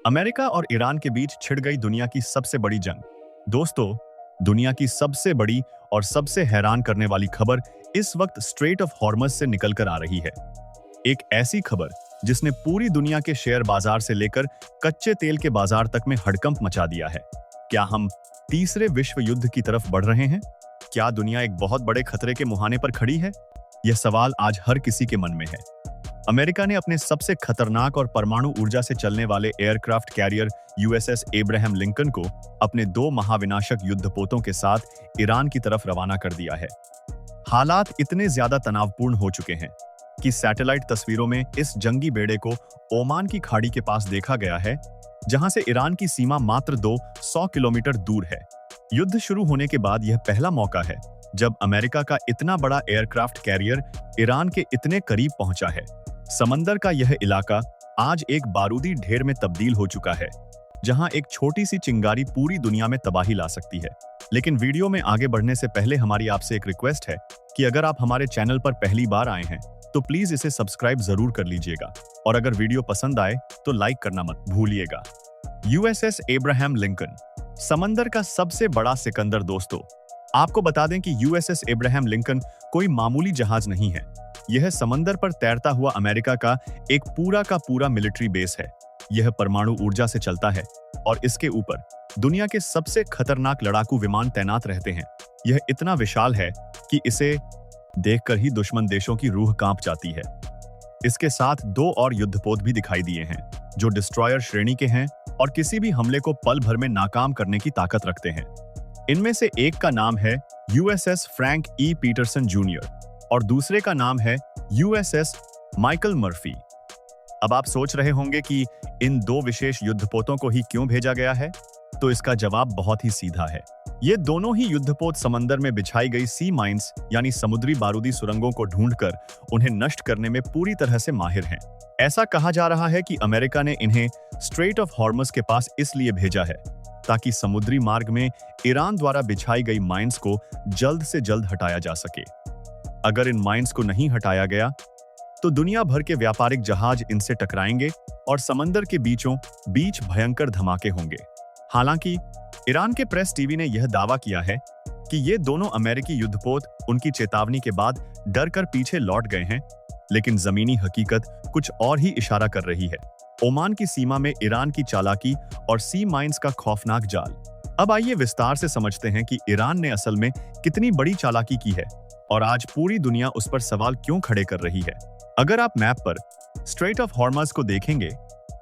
America और Iran के बीच छिड़ गई दुनिया की सबसे बड़ी जंग। दोस्तों, दुनिया की सबसे बड़ी और सबसे हैरान करने वाली खबर इस वक्त स्ट्रेट ऑफ हॉर्मज से निकलकर आ रही है। एक ऐसी खबर जिसने पूरी दुनिया के शेयर बाजार से लेकर कच्चे तेल के बाजार तक में हड़कंप मचा दिया है। क्या हम तीसरे विश्व युद्ध की तरफ बढ़ रहे हैं? क्या दुनिया एक बहुत बड़े खतरे के मुहाने पर खड़ी है? यह सवाल आज हर किसी के मन में है। अमेरिका ने अपने सबसे खतरनाक और परमाणु ऊर्जा से चलने वाले aircraft carrier USS Abraham Lincoln को अपने 2 महाविनाशक युद्धपोतों के साथ ईरान की तरफ रवाना कर दिया है। हालात इतने ज्यादा तनावपूर्ण हो चुके हैं कि सैटेलाइट तस्वीरों में इस जंगी बेड़े को ओमान की खाड़ी के पास देखा गया है, जहां से ईरान की सीमा मात्र 200 किलोमीटर दूर है। युद्ध शुरू होने के बाद यह पहला मौका है जब अमेरिका का इतना बड़ा एयरक्राफ्ट कैरियर ईरान के इतने करीब पहुंचा है। समंदर का यह इलाका आज एक बारूदी ढेर में तब्दील हो चुका है, जहां एक छोटी सी चिंगारी पूरी दुनिया में तबाही ला सकती है। लेकिन वीडियो में आगे बढ़ने से पहले हमारी आपसे एक रिक्वेस्ट है कि अगर आप हमारे चैनल पर पहली बार आए हैं तो प्लीज इसे सब्सक्राइब जरूर कर लीजिएगा, और अगर वीडियो पसंद आए तो लाइक करना मत भूलिएगा। यूएसएस एब्राहम लिंकन, समंदर का सबसे बड़ा सिकंदर। दोस्तों, आपको बता दें कि यूएसएस एब्राहम लिंकन कोई मामूली जहाज नहीं है। यह समंदर पर तैरता हुआ अमेरिका का एक पूरा का पूरा मिलिट्री बेस है। यह परमाणु ऊर्जा से चलता है और इसके ऊपर दुनिया के सबसे खतरनाक लड़ाकू विमान तैनात रहते हैं। यह इतना विशाल है कि इसे देखकर ही दुश्मन देशों की रूह कांप जाती है। इसके साथ 2 और युद्धपोत भी दिखाई दिए हैं, जो डिस्ट्रॉयर श्रेणी के हैं और किसी भी हमले को पल भर में नाकाम करने की ताकत रखते हैं। इनमें से एक का नाम है USS Frank E Peterson junior और दूसरे का नाम है यूएसएस माइकल मर्फी। अब आप सोच रहे होंगे कि इन 2 विशेष युद्धपोतों को ही क्यों भेजा गया है? तो इसका जवाब बहुत ही सीधा है। ये दोनों ही युद्धपोत समंदर में बिछाई गई सी माइंस यानी समुद्री बारूदी सुरंगों को ढूंढकर उन्हें नष्ट करने में पूरी तरह से माहिर हैं। ऐसा कहा जा रहा है कि अमेरिका ने इन्हें स्ट्रेट ऑफ हॉर्मज के पास इसलिए भेजा है ताकि समुद्री मार्ग में ईरान द्वारा बिछाई गई माइंस को जल्द से जल्द हटाया जा सके। अगर इन माइंस को नहीं हटाया गया तो दुनिया भर के व्यापारिक जहाज इनसे टकराएंगे और समंदर के बीचों बीच भयंकर धमाके होंगे। हालांकि ईरान के प्रेस टीवी ने यह दावा किया है कि ये दोनों अमेरिकी युद्धपोत उनकी चेतावनी के बाद डर कर पीछे लौट गए हैं, लेकिन जमीनी हकीकत कुछ और ही इशारा कर रही है। ओमान की सीमा में ईरान की चालाकी और सी माइंस का खौफनाक जाल। अब आइए विस्तार से समझते हैं कि ईरान ने असल में कितनी बड़ी चालाकी की है और आज पूरी दुनिया उस पर सवाल क्यों खड़े कर रही है। अगर आप मैप पर स्ट्रेट ऑफ हॉर्मज को देखेंगे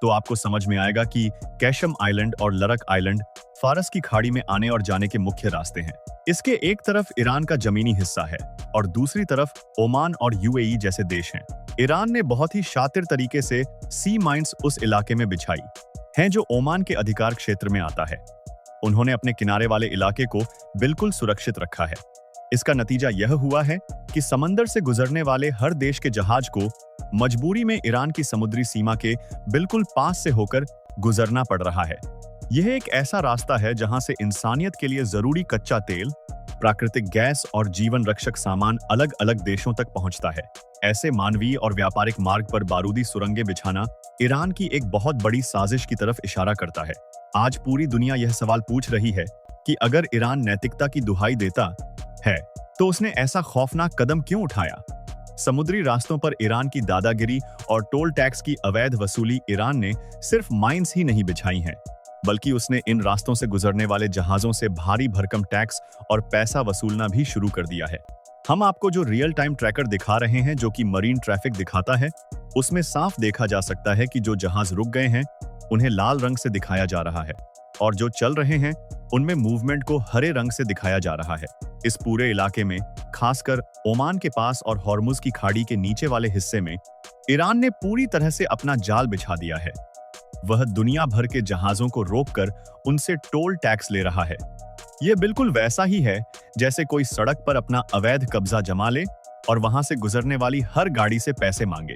तो आपको समझ में आएगा कि कैशम आइलैंड और लरक आइलैंड फारस की खाड़ी में आने और जाने के मुख्य रास्ते हैं। इसके एक तरफ ईरान का जमीनी हिस्सा है और दूसरी तरफ ओमान और यूएई जैसे देश हैं। ईरान ने बहुत ही शातिर तरीके से सी माइंस उस इलाके में बिछाई हैं जो ओमान के अधिकार क्षेत्र में आता है। उन्होंने अपने किनारे वाले इलाके को बिल्कुल सुरक्षित रखा है। इसका नतीजा यह हुआ है कि समंदर से गुजरने वाले हर देश के जहाज को मजबूरी में ईरान की समुद्री सीमा के बिल्कुल पास से होकर गुजरना पड़ रहा है। यह एक ऐसा रास्ता है जहां से इंसानियत के लिए जरूरी कच्चा तेल, प्राकृतिक गैस और जीवन रक्षक सामान अलग अलग देशों तक पहुंचता है। ऐसे मानवीय और व्यापारिक मार्ग पर बारूदी सुरंगें बिछाना ईरान की एक बहुत बड़ी साजिश की तरफ इशारा करता है। आज पूरी दुनिया यह सवाल पूछ रही है कि अगर ईरान नैतिकता की दुहाई देता है तो उसने ऐसा खौफनाक कदम क्यों उठाया? समुद्री रास्तों पर ईरान की दादागिरी और टोल टैक्स की अवैध वसूली ईरान ने सिर्फ माइंस ही नहीं बिछाई हैं, बल्कि उसने इन रास्तों से गुजरने वाले जहाजों से भारी भरकम टैक्स और पैसा वसूलना भी शुरू कर दिया है। हम आपको जो रियल टाइम ट्रैकर दिखा रहे हैं, जो कि मरीन ट्रैफिक दिखाता है, उसमें साफ देखा जा सकता है कि जो जहाज रुक गए हैं उन्हें लाल रंग से दिखाया जा रहा है और जो चल रहे हैं उनमें मूवमेंट को हरे रंग से दिखाया जा रहा है। इस पूरे इलाके में, खासकर ओमान के पास और हॉर्मुज की खाड़ी के नीचे वाले हिस्से में, ईरान ने पूरी तरह से अपना जाल बिछा दिया है। वह दुनिया भर के जहाजों को रोककर उनसे टोल टैक्स ले रहा है। यह बिल्कुल वैसा ही है जैसे कोई सड़क पर अपना अवैध कब्जा जमा ले और वहां से गुजरने वाली हर गाड़ी से पैसे मांगे।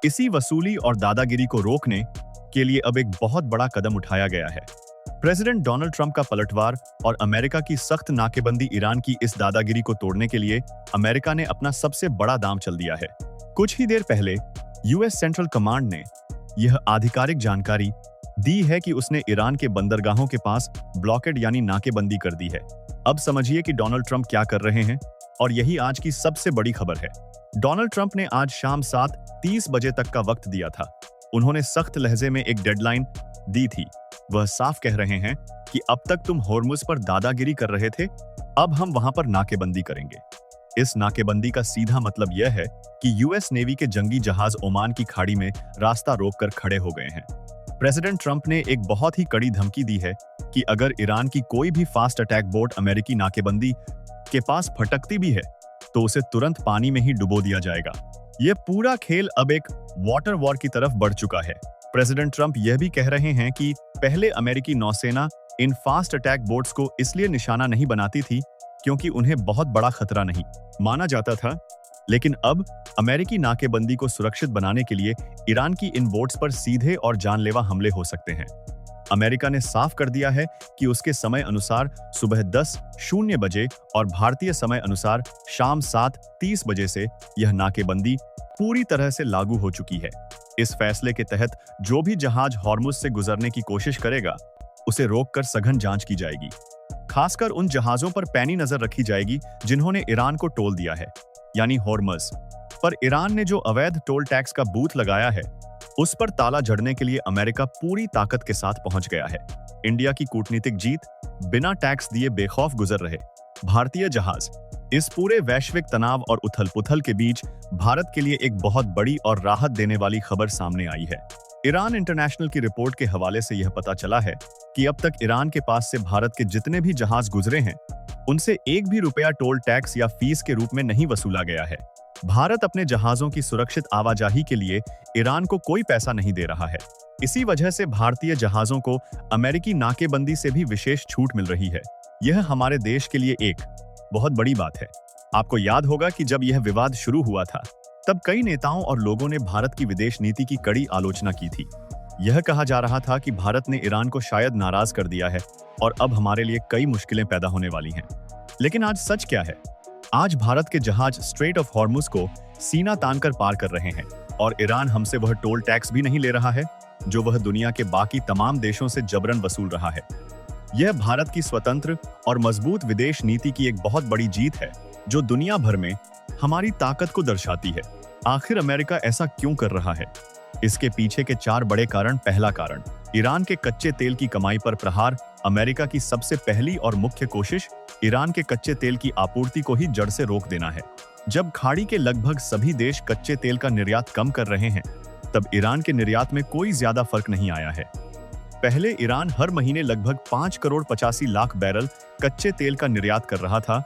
इसी वसूली और दादागिरी को रोकने के लिए अब एक बहुत बड़ा कदम उठाया गया है। प्रेसिडेंट डोनाल्ड ट्रंप का पलटवार और अमेरिका की सख्त नाकेबंदी ईरान की इस दादागिरी को तोड़ने के लिए अमेरिका ने अपना सबसे बड़ा दांव चल दिया है। कुछ ही देर पहले यूएस सेंट्रल कमांड ने यह आधिकारिक जानकारी दी है कि उसने ईरान के बंदरगाहों के पास ब्लॉकेड यानी नाकेबंदी कर दी है। अब समझिए कि डोनाल्ड ट्रंप क्या कर रहे हैं, और यही आज की सबसे बड़ी खबर है। डोनाल्ड ट्रंप ने आज शाम 7:30 बजे तक का वक्त दिया था। उन्होंने सख्त लहजे में एक डेडलाइन दी थी। वह साफ कह रहे हैं कि अब तक तुम होर्मुज पर दादागिरी कर रहे थे, अब हम वहां पर नाकेबंदी करेंगे। इस नाकेबंदी का सीधा मतलब यह है कि यूएस नेवी के जंगी जहाज ओमान की खाड़ी में रास्ता रोककर खड़े हो गए हैं। प्रेसिडेंट ट्रंप ने एक बहुत ही कड़ी धमकी दी है कि अगर ईरान की कोई भी फास्ट अटैक बोट अमेरिकी नाकेबंदी के पास फटकती भी है तो उसे तुरंत पानी में ही डुबो दिया जाएगा। यह पूरा खेल अब एक वाटर वॉर की तरफ बढ़ चुका है। प्रेसिडेंट ट्रंप यह भी कह रहे हैं कि पहले अमेरिकी नौसेना इन फास्ट अटैक बोट्स को इसलिए निशाना नहीं बनाती थी क्योंकि उन्हें बहुत बड़ा खतरा नहीं माना जाता था, लेकिन अब अमेरिकी नाकेबंदी को सुरक्षित बनाने के लिए ईरान की इन बोट्स पर सीधे और जानलेवा हमले हो सकते हैं। अमेरिका ने साफ कर दिया है कि उसके समय अनुसार सुबह 10:00 बजे और भारतीय समय अनुसार शाम 7:30 बजे से यह नाकेबंदी पूरी तरह से लागू हो चुकी है। इस फैसले के तहत जो भी जहाज हॉर्मुज से गुजरने की कोशिश करेगा, उसे रोककर सघन जांच की जाएगी। खासकर उन जहाजों पर पैनी नजर रखी जाएगी जिन्होंने ईरान को टोल दिया है, यानी हॉर्मज पर ईरान ने जो अवैध टोल टैक्स का बूथ लगाया है, उस पर ताला जड़ने के लिए अमेरिका पूरी ताकत के साथ पहुंच गया है। इंडिया की कूटनीतिक जीत, बिना टैक्स दिए बेखौफ गुजर रहे भारतीय जहाज। इस पूरे वैश्विक तनाव और उथल-पुथल के बीच भारत के लिए एक बहुत बड़ी और राहत देने वाली खबर सामने आई है। ईरान इंटरनेशनल की रिपोर्ट के हवाले से यह पता चला है कि अब तक ईरान के पास से भारत के जितने भी जहाज गुजरे हैं, उनसे एक भी रुपया टोल टैक्स या फीस के रूप में नहीं वसूला गया है। भारत अपने जहाजों की सुरक्षित आवाजाही के लिए ईरान को कोई पैसा नहीं दे रहा है। इसी वजह से भारतीय जहाजों को अमेरिकी नाकेबंदी से भी विशेष छूट मिल रही है। यह हमारे देश के लिए एक बहुत बड़ी बात है। आपको याद होगा कि जब यह विवाद शुरू हुआ था, तब कई नेताओं और लोगों ने भारत की विदेश नीति की कड़ी आलोचना की थी। यह कहा जा रहा था कि भारत ने ईरान को शायद नाराज कर दिया है और अब हमारे लिए कई मुश्किलें पैदा होने वाली हैं। लेकिन आज सच क्या है? आज भारत के जहाज स्ट्रेट ऑफ हॉर्मुज को सीना तानकर पार कर रहे हैं और ईरान हमसे वह टोल टैक्स भी नहीं ले रहा है जो वह दुनिया के बाकी तमाम देशों से जबरन वसूल रहा है। यह भारत की स्वतंत्र और मजबूत विदेश नीति की एक बहुत बड़ी जीत है जो दुनिया भर में हमारी ताकत को दर्शाती है। आखिर अमेरिका ऐसा क्यों कर रहा है? इसके पीछे के 4 बड़े कारण। पहला कारण, ईरान के कच्चे तेल की कमाई पर प्रहार। अमेरिका की सबसे पहली और मुख्य कोशिश ईरान के कच्चे तेल की आपूर्ति को ही जड़ से रोक देना है। जब खाड़ी के लगभग सभी देश कच्चे तेल का निर्यात कम कर रहे हैं, तब ईरान के निर्यात में कोई ज्यादा फर्क नहीं आया है। पहले ईरान हर महीने लगभग 5,85,00,000 बैरल कच्चे तेल का निर्यात कर रहा था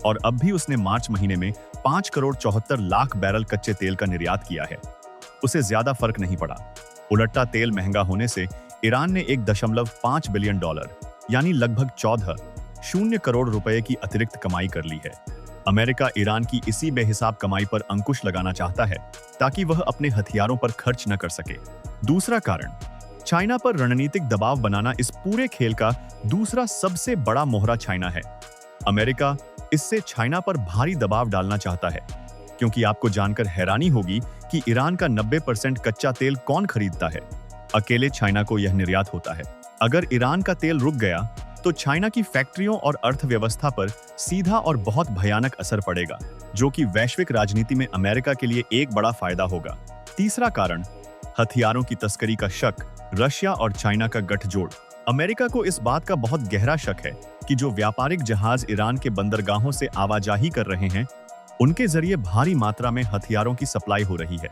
और अब भी उसने मार्च महीने में 5,74,00,000 बैरल कच्चे तेल का निर्यात किया है। उसे ज्यादा फर्क नहीं पड़ा। उलटा तेल महंगा होने से ईरान ने $1.5 बिलियन यानी लगभग 14 करोड़ रुपए की अतिरिक्त कमाई कर ली है। अमेरिका ईरान की इसी बेहिसाब कमाई पर अंकुश लगाना चाहता है ताकि वह अपने हथियारों पर खर्च न कर सके। दूसरा कारण, चाइना पर रणनीतिक दबाव बनाना। इस पूरे खेल का दूसरा सबसे बड़ा मोहरा चाइना है। अमेरिका इससे चाइना पर भारी दबाव डालना चाहता है, क्योंकि आपको जानकर हैरानी होगी कि ईरान का 90% कच्चा तेल कौन खरीदता है? अकेले चाइना को यह निर्यात होता है। अगर ईरान का तेल रुक गया तो चाइना की फैक्ट्रियों और अर्थव्यवस्था पर सीधा और बहुत भयानक असर पड़ेगा, जो कि वैश्विक राजनीति में अमेरिका के लिए एक बड़ा फायदा होगा। तीसरा कारण, हथियारों की तस्करी का शक। रशिया और चाइना का गठजोड़। अमेरिका को इस बात का बहुत गहरा शक है कि जो व्यापारिक जहाज ईरान के बंदरगाहों से आवाजाही कर रहे हैं, उनके जरिए भारी मात्रा में हथियारों की सप्लाई हो रही है।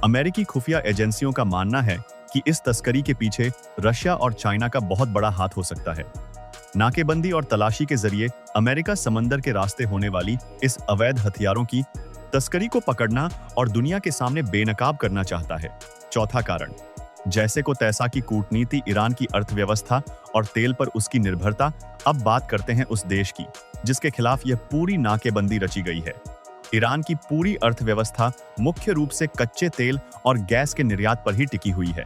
अमेरिकी खुफिया एजेंसियों का मानना है कि इस तस्करी के पीछे रशिया और चाइना का बहुत बड़ा हाथ हो सकता है। नाकेबंदी और तलाशी के जरिए अमेरिका समंदर के रास्ते होने वाली इस अवैध हथियारों की तस्करी को पकड़ना और दुनिया के सामने बेनकाब करना चाहता है। चौथा कारण, जैसे को तैसा की कूटनीति, ईरान की अर्थव्यवस्था और तेल पर उसकी निर्भरता। अब बात करते हैं उस देश की जिसके खिलाफ यह पूरी नाकेबंदी रची गई है। ईरान की पूरी अर्थव्यवस्था मुख्य रूप से कच्चे तेल और गैस के निर्यात पर ही टिकी हुई है।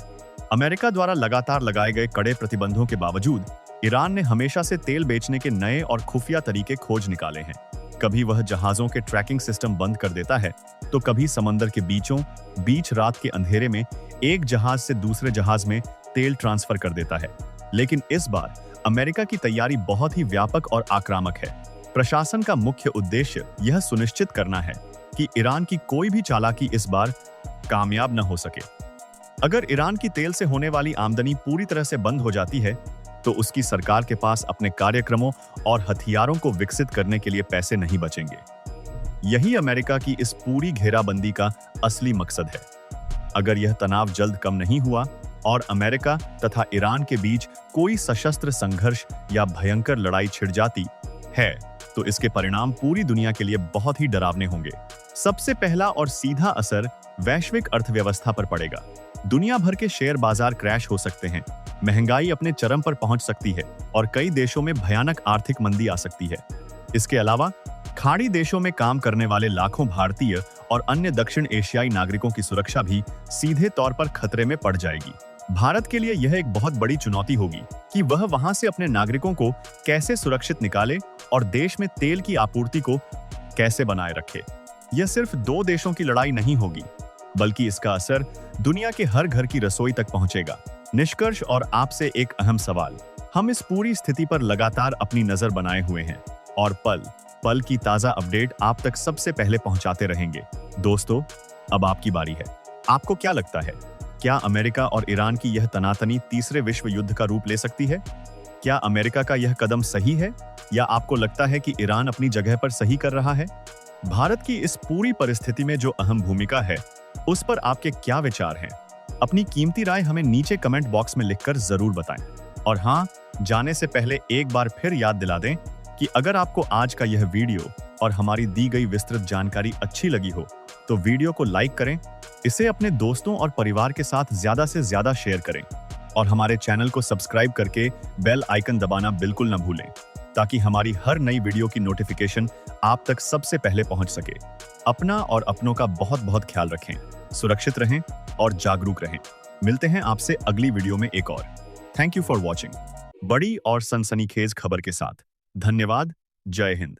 अमेरिका द्वारा लगातार लगाए गए कड़े प्रतिबंधों के बावजूद ईरान ने हमेशा से तेल बेचने के नए और खुफिया तरीके खोज निकाले हैं। कभी वह जहाजों के ट्रैकिंग सिस्टम बंद कर देता है, तो कभी समंदर के बीच रात के अंधेरे में एक जहाज से दूसरे जहाज में तेल ट्रांसफर कर देता है। लेकिन इस बार अमेरिका की तैयारी बहुत ही व्यापक और आक्रामक है। प्रशासन का मुख्य उद्देश्य यह सुनिश्चित करना है कि ईरान की कोई भी चालाकी इस बार कामयाब न हो सके। अगर ईरान की तेल से होने वाली आमदनी पूरी तरह से बंद हो जाती है, तो उसकी सरकार के पास अपने कार्यक्रमों और हथियारों को विकसित करने के लिए पैसे नहीं बचेंगे। यही अमेरिका की इस पूरी घेराबंदी का असली मकसद है। अगर यह तनाव जल्द कम नहीं हुआ और अमेरिका तथा ईरान के बीच कोई सशस्त्र संघर्ष या भयंकर लड़ाई छिड़ जाती है, तो इसके परिणाम पूरी दुनिया के लिए बहुत ही डरावने होंगे। सबसे पहला और सीधा असर वैश्विक अर्थव्यवस्था पर पड़ेगा। दुनिया भर के शेयर बाजार क्रैश हो सकते हैं, महंगाई अपने चरम पर पहुंच सकती है और कई देशों में भयानक आर्थिक मंदी आ सकती है। इसके अलावा खाड़ी देशों में काम करने वाले लाखों भारतीय और अन्य दक्षिण एशियाई नागरिकों की सुरक्षा भी सीधे तौर पर खतरे में पड़ जाएगी। भारत के लिए यह एक बहुत बड़ी चुनौती होगी कि वह वहां से अपने नागरिकों को कैसे सुरक्षित निकाले और देश में तेल की आपूर्ति को कैसे बनाए रखे। यह सिर्फ दो देशों की लड़ाई नहीं होगी, बल्कि इसका असर दुनिया के हर घर की रसोई तक पहुंचेगा। निष्कर्ष और आपसे एक अहम सवाल, हम इस पूरी स्थिति पर लगातार अपनी नजर बनाए हुए हैं और पल पल की ताजा अपडेट आप तक सबसे पहले पहुंचाते रहेंगे। दोस्तों, अब आपकी बारी है। आपको क्या लगता है, क्या अमेरिका और ईरान की यह तनातनी तीसरे विश्व युद्ध का रूप ले सकती है? क्या अमेरिका का यह कदम सही है या आपको लगता है कि ईरान अपनी जगह पर सही कर रहा है? भारत की इस पूरी परिस्थिति में जो अहम भूमिका है, उस पर आपके क्या विचार हैं? अपनी कीमती राय हमें नीचे कमेंट बॉक्स में लिखकर जरूर बताएं। और हाँ, जाने से पहले एक बार फिर याद दिला दें कि अगर आपको आज का यह वीडियो और हमारी दी गई विस्तृत जानकारी अच्छी लगी हो, तो वीडियो को लाइक करें, इसे अपने दोस्तों और परिवार के साथ ज्यादा से ज्यादा शेयर करें और हमारे चैनल को सब्सक्राइब करके बेल आइकन दबाना बिल्कुल न भूलें, ताकि हमारी हर नई वीडियो की नोटिफिकेशन आप तक सबसे पहले पहुंच सके। अपना और अपनों का बहुत बहुत ख्याल रखें, सुरक्षित रहें और जागरूक रहें। मिलते हैं आपसे अगली वीडियो में एक और। Thank you for watching. बड़ी और सनसनीखेज खबर के साथ धन्यवाद। जय हिंद।